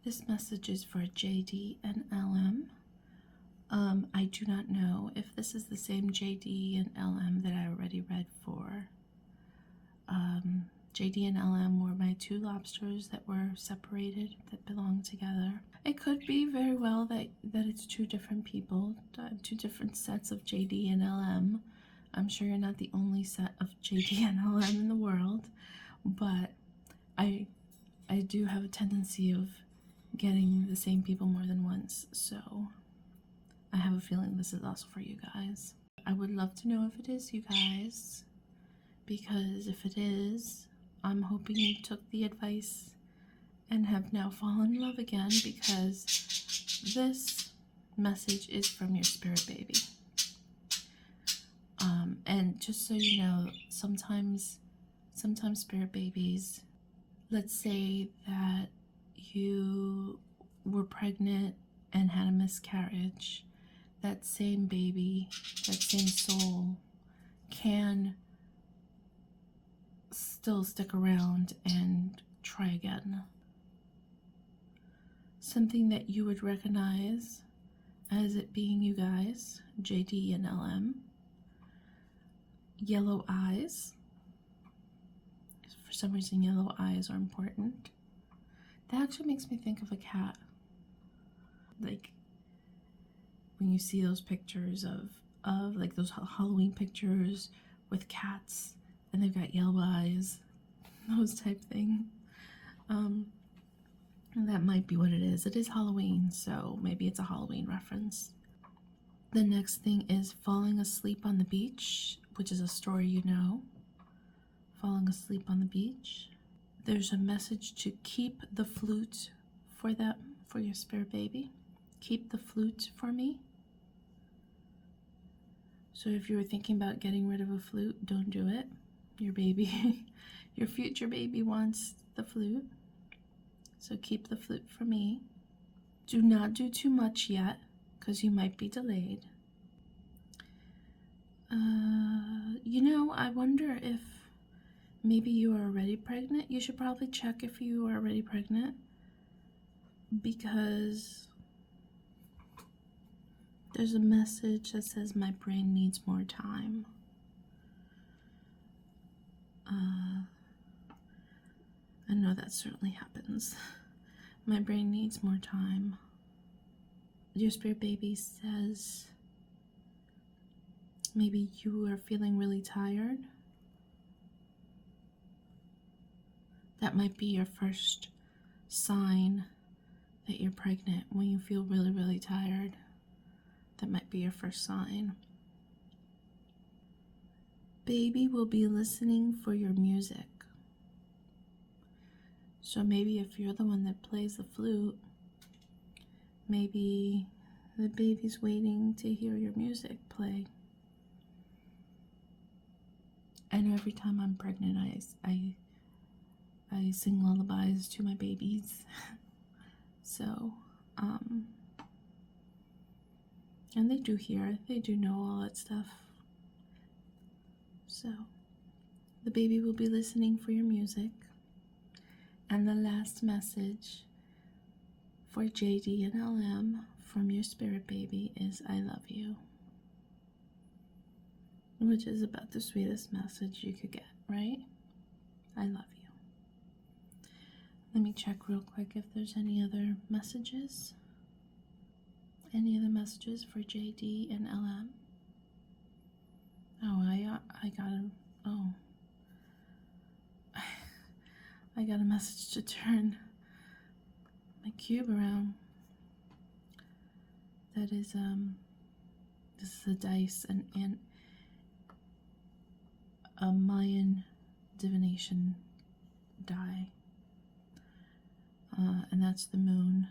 This message is for JD and LM. I do not know if this is the same JD and LM that I already read for. JD and LM were my two lobsters that were separated, that belong together. It could be very well that it's two different people, two different sets of JD and LM. I'm sure you're not the only set of JD and LM in the world, but I do have a tendency of getting the same people more than once, so I have a feeling this is also for you guys. I would love to know if it is you guys, because if it is, I'm hoping you took the advice and have now fallen in love again, because this message is from your spirit baby. And just so you know, sometimes spirit babies, let's say that you were pregnant and had a miscarriage, that same baby, that same soul can still stick around and try again. Something that you would recognize as it being you guys, JD and LM. Yellow eyes. For some reason, yellow eyes are important. That actually makes me think of a cat. Like when you see those pictures of like those Halloween pictures with cats and they've got yellow eyes, those type thing. That might be what it is. It is Halloween, so maybe it's a Halloween reference. The next thing is falling asleep on the beach, which is a story you know. Falling asleep on the beach. There's a message to keep the flute for them, for your spirit baby. Keep the flute for me. So if you were thinking about getting rid of a flute, don't do it. Your baby, your future baby wants the flute. So keep the flute for me. Do not do too much yet, because you might be delayed. You know, I wonder if maybe you are already pregnant. You should probably check if you are already pregnant, because there's a message that says my brain needs more time. I know that certainly happens. My brain needs more time. Your spirit baby says maybe you are feeling really tired. That might be your first sign that you're pregnant, when you feel really, really tired. That might be your first sign. Baby will be listening for your music. So maybe if you're the one that plays the flute, maybe the baby's waiting to hear your music play. I know every time I'm pregnant, I sing lullabies to my babies. So, and they do hear, they do know all that stuff. So, the baby will be listening for your music. And the last message for JD and LM from your spirit baby is I love you. Which is about the sweetest message you could get, right? I love you. Let me check real quick if there's any other messages. Any other messages for JD and LM? Oh, I got a, oh. I got a message to turn my cube around. That is, this is a dice and a Mayan divination die. And that's the moon.